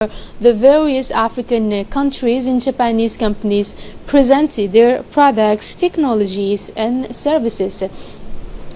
the various African countries and Japanese companies presented their products, technologies, and services.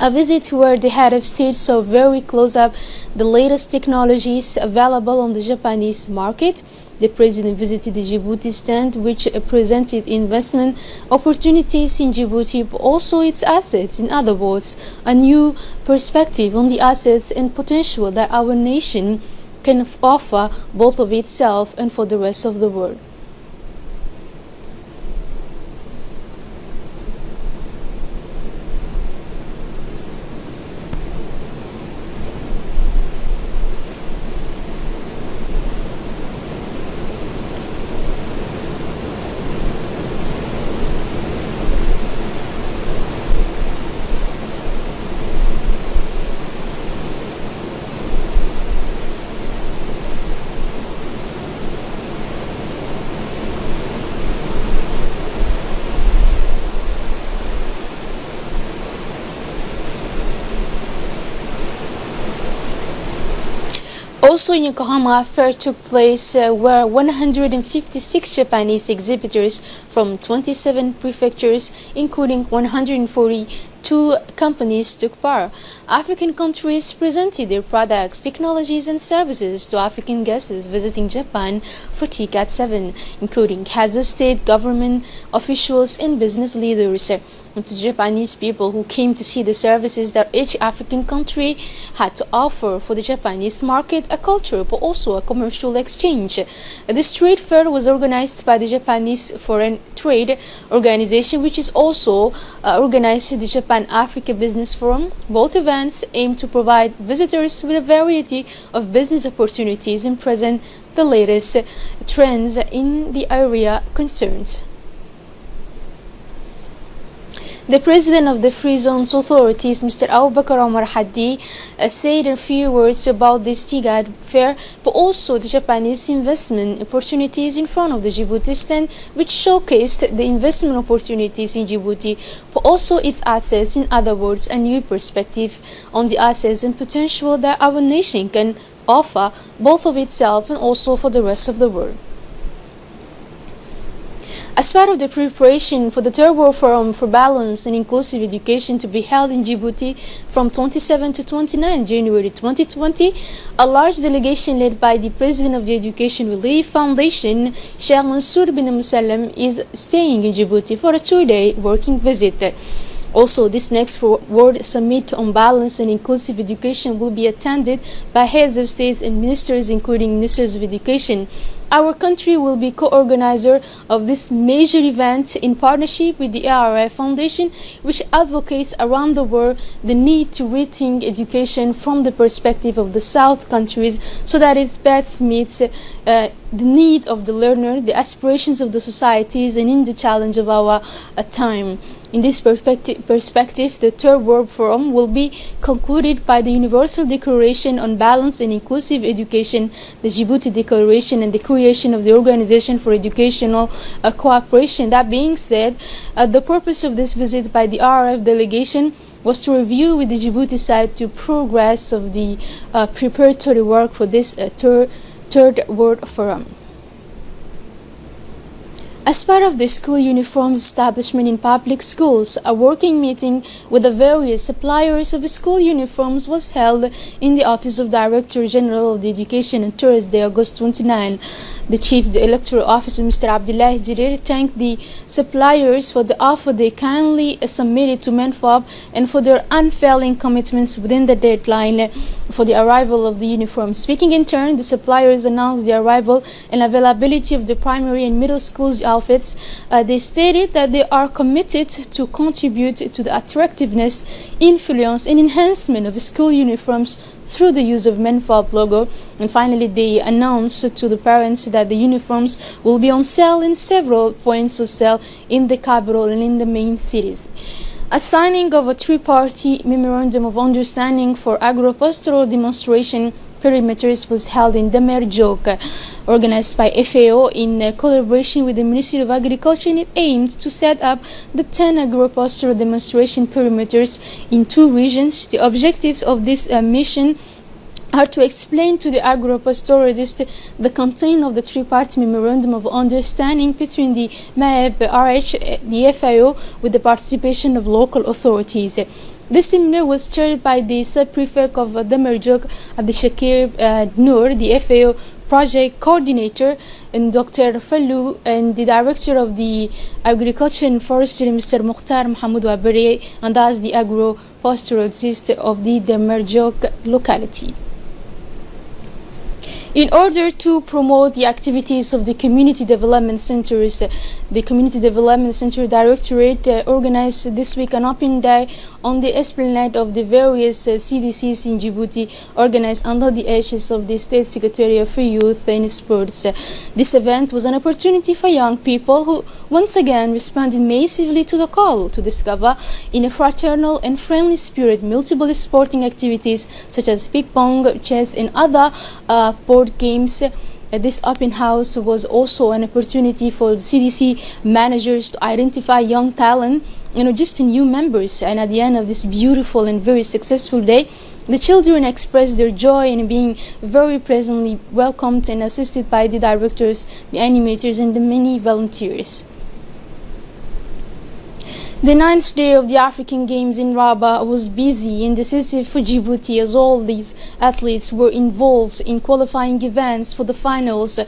A visit where the head of state saw very close up the latest technologies available on the Japanese market. The president visited the Djibouti stand, which presented investment opportunities in Djibouti, but also its assets. In other words, a new perspective on the assets and potential that our nation can offer both of itself and for the rest of the world. Also in Yokohama, a fair took place where 156 Japanese exhibitors from 27 prefectures, including 142 companies, took part. African countries presented their products, technologies, and services to African guests visiting Japan for TCAT 7, including heads of state, government officials, and business leaders. And to Japanese people who came to see the services that each African country had to offer for the Japanese market, a culture but also a commercial exchange. This trade fair was organized by the Japanese Foreign Trade Organization, which is also organized the Japan-Africa Business Forum. Both events aim to provide visitors with a variety of business opportunities and present the latest trends in the area concerned. The president of the Free Zones Authorities, Mr. Abubakar Omar Haddi, said a few words about this TIGAD fair, but also the Japanese investment opportunities in front of the Djibouti stand, which showcased the investment opportunities in Djibouti, but also its assets. In other words, a new perspective on the assets and potential that our nation can offer, both of itself and also for the rest of the world. As part of the preparation for the Third World Forum for Balanced and Inclusive Education to be held in Djibouti from 27 to 29 January 2020, a large delegation led by the President of the Education Relief Foundation, Sheikh Mansour bin Musallam, is staying in Djibouti for a 2-day working visit. Also, this next World Summit on Balanced and Inclusive Education will be attended by heads of states and ministers, including ministers of education. Our country will be co-organizer of this major event in partnership with the ARF Foundation, which advocates around the world the need to rethink education from the perspective of the South countries so that it best meets the need of the learner, the aspirations of the societies, and in the challenge of our time. In this perspective, the Third World Forum will be concluded by the Universal Declaration on Balanced and Inclusive Education, the Djibouti Declaration, and the creation of the Organization for Educational Cooperation. That being said, the purpose of this visit by the RF delegation was to review with the Djibouti side to progress of the preparatory work for this Third World Forum. As part of the school uniforms establishment in public schools, a working meeting with the various suppliers of school uniforms was held in the Office of Director General of the Education on Thursday, August 29. The Chief Electoral Officer, Mr. Abdullah Jirir, thanked the suppliers for the offer they kindly submitted to MENFOB and for their unfailing commitments within the deadline for the arrival of the uniform. Speaking in turn, the suppliers announced the arrival and availability of the primary and middle schools outfits. They stated that they are committed to contribute to the attractiveness, influence, and enhancement of school uniforms through the use of MENFOB logo. And finally, they announced to the parents that the uniforms will be on sale in several points of sale in the capital and in the main cities. A signing of a three-party memorandum of understanding for agro-pastoral demonstration perimeters was held in Damer Jok, organized by FAO in collaboration with the Ministry of Agriculture, and it aimed to set up the 10 agro-pastoral demonstration perimeters in 2 regions. The objectives of this mission are to explain to the agro-pastoralists the content of the three-party memorandum of understanding between the MAB, RH, the FAO, with the participation of local authorities. This seminar was chaired by the sub-prefect of Damerjog, Abdishakir Noor, the FAO project coordinator, and Dr. Fallu, and the director of the agriculture and forestry, Mr. Mukhtar Mohamed Wabere, and as the agro-pastoralist of the Damerjog locality. In order to promote the activities of the Community Development Centers, the Community Development Center Directorate organized this week an open day on the esplanade of the various CDCs in Djibouti, organized under the aegis of the State Secretariat for Youth and Sports. This event was an opportunity for young people who once again responded massively to the call to discover, in a fraternal and friendly spirit, multiple sporting activities such as ping pong, chess, and other board games. This open house was also an opportunity for CDC managers to identify young talent, just new members. And at the end of this beautiful and very successful day, the children expressed their joy in being very pleasantly welcomed and assisted by the directors, the animators, and the many volunteers. The 9th day of the African Games in Rabat was busy and decisive for Djibouti, as all these athletes were involved in qualifying events for the finals.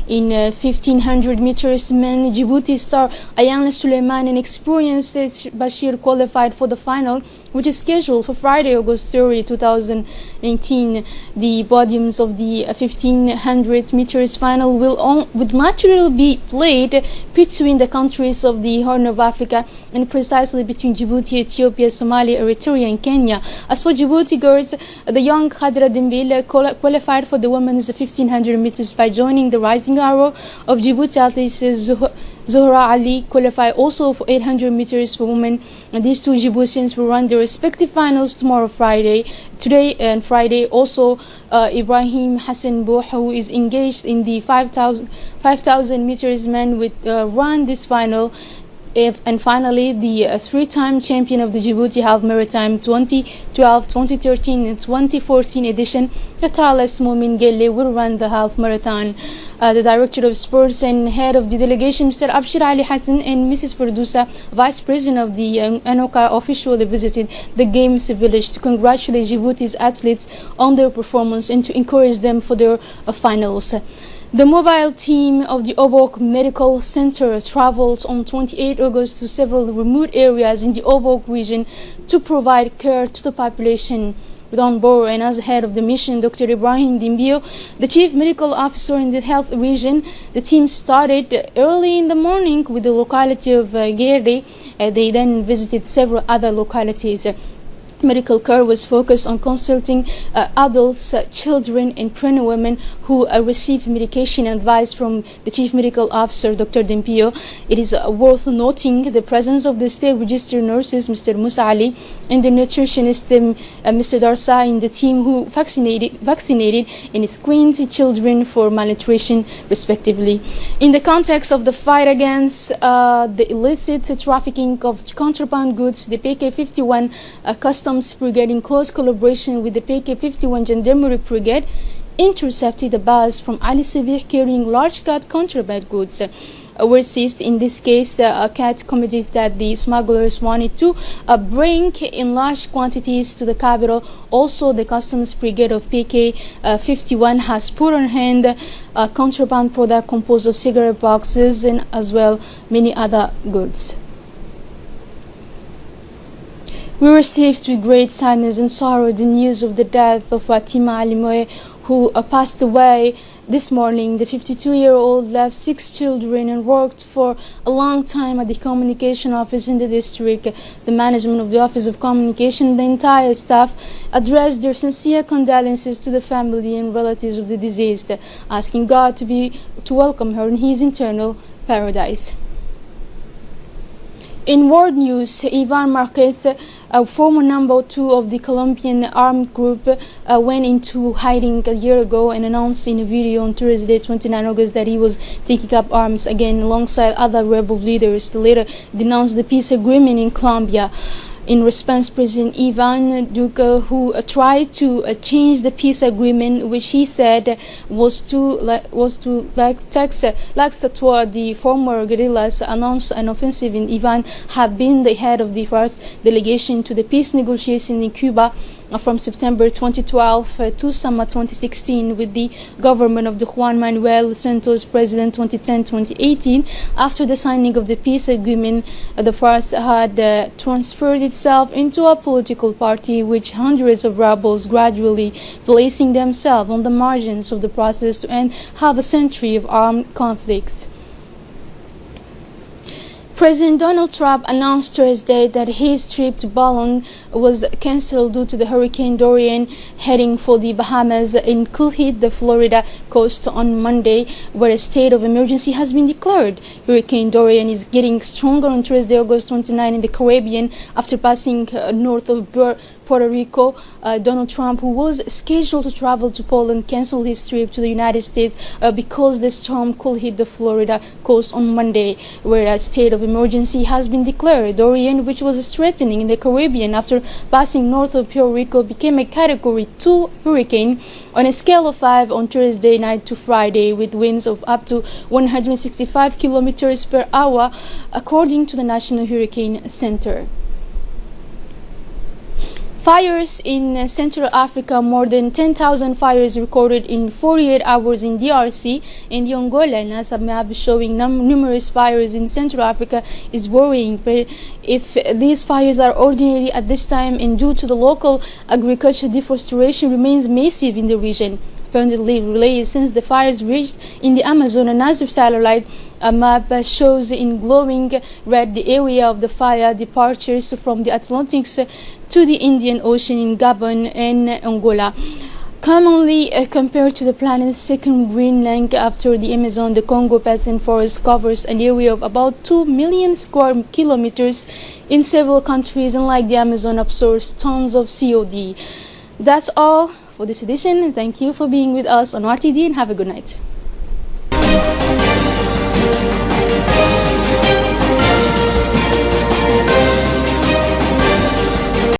In 1500 meters men, Djibouti star Ayaan Suleiman and experienced Bashir qualified for the final, which is scheduled for Friday, August 30, 2019. The podiums of the 1500 meters final would naturally be played between the countries of the Horn of Africa, and precisely between Djibouti, Ethiopia, Somalia, Eritrea, and Kenya. As for Djibouti girls, the young Khadra Dembele qualified for the women's 1500 meters by joining the rising arrow of Djibouti athletes. Zohra Ali qualified also for 800 meters for women, and these two Djiboutians will run their respective finals today and Friday. Also, Ibrahim Hassan Bouh, who is engaged in the 5,000 meters men, will run this final. And finally, the three-time champion of the Djibouti Half Maritime 2012, 2013, and 2014 edition, Atales Momin Gelle, will run the half marathon. The Director of Sports and Head of the Delegation, Mr. Abshir Ali Hassan, and Mrs. Ferdousa, Vice President of the ANOCA, officially visited the Games Village to congratulate Djibouti's athletes on their performance and to encourage them for their finals. The mobile team of the Obok Medical Center traveled on 28 August to several remote areas in the Obok region to provide care to the population. With on board and as head of the mission, Dr. Ibrahim Dimbio, the Chief Medical Officer in the health region, the team started early in the morning with the locality of Geri. They then visited several other localities. Medical care was focused on consulting adults, children, and pregnant women who receive medication advice from the Chief Medical Officer, Dr. Dempio. It is worth noting the presence of the state registered nurses, Mr. Musa Ali, and the nutritionist, Mr. Darsa, in the team who vaccinated and screened children for malnutrition, respectively. In the context of the fight against the illicit trafficking of contraband goods, the PK-51 Customs Brigade, in close collaboration with the PK-51 Gendarmerie Brigade, intercepted a bus from Ali Sabih carrying large cat contraband goods. Were seized. In this case, cat commodities that the smugglers wanted to bring in large quantities to the capital. Also, the Customs Brigade of PK-51 has put on hand a contraband product composed of cigarette boxes and as well many other goods. We received with great sadness and sorrow the news of the death of Fatima Alimoe, who passed away this morning. The 52-year-old left 6 children and worked for a long time at the communication office in the district. The management of the Office of Communication and the entire staff addressed their sincere condolences to the family and relatives of the deceased, asking God to welcome her in His eternal paradise. In world news, Ivan Marquez, a former number 2 of the Colombian armed group, went into hiding a year ago and announced in a video on Thursday, 29 August, that he was taking up arms again alongside other rebel leaders. The leader denounced the peace agreement in Colombia. In response, President Ivan Duque, who tried to change the peace agreement, which he said was too lax toward the former guerrillas, announced an offensive. And Ivan had been the head of the first delegation to the peace negotiations in Cuba from September 2012 to summer 2016 with the government of the Juan Manuel Santos president 2010-2018. After the signing of the peace agreement, the FARC had transferred itself into a political party which hundreds of rebels gradually placing themselves on the margins of the process to end half a century of armed conflicts. President Donald Trump announced Thursday that his trip to Ballon was cancelled due to the Hurricane Dorian heading for the Bahamas and could hit the Florida coast on Monday, where a state of emergency has been declared. Hurricane Dorian is getting stronger on Thursday, August 29 in the Caribbean after passing north of Puerto Rico. Donald Trump, who was scheduled to travel to Poland, canceled his trip to the United States because the storm could hit the Florida coast on Monday, where a state of emergency has been declared. Dorian, which was threatening in the Caribbean after passing north of Puerto Rico, became a Category 2 hurricane on a scale of 5 on Thursday night to Friday, with winds of up to 165 kilometers per hour, according to the National Hurricane Center. Fires in Central Africa. More than 10,000 fires recorded in 48 hours in DRC and Angola. And as a map showing numerous fires in Central Africa is worrying. But if these fires are ordinary at this time and due to the local agriculture, deforestation remains massive in the region. Apparently relayed since the fires reached in the Amazon. And as of satellite, a map shows in glowing red the area of the fire departures from the Atlantic to the Indian Ocean in Gabon and Angola. Commonly compared to the planet's second green length after the Amazon, the Congo basin forest covers an area of about 2 million square kilometers in several countries, and like the Amazon, absorbs tons of CO2. That's all for this edition. Thank you for being with us on RTD and have a good night.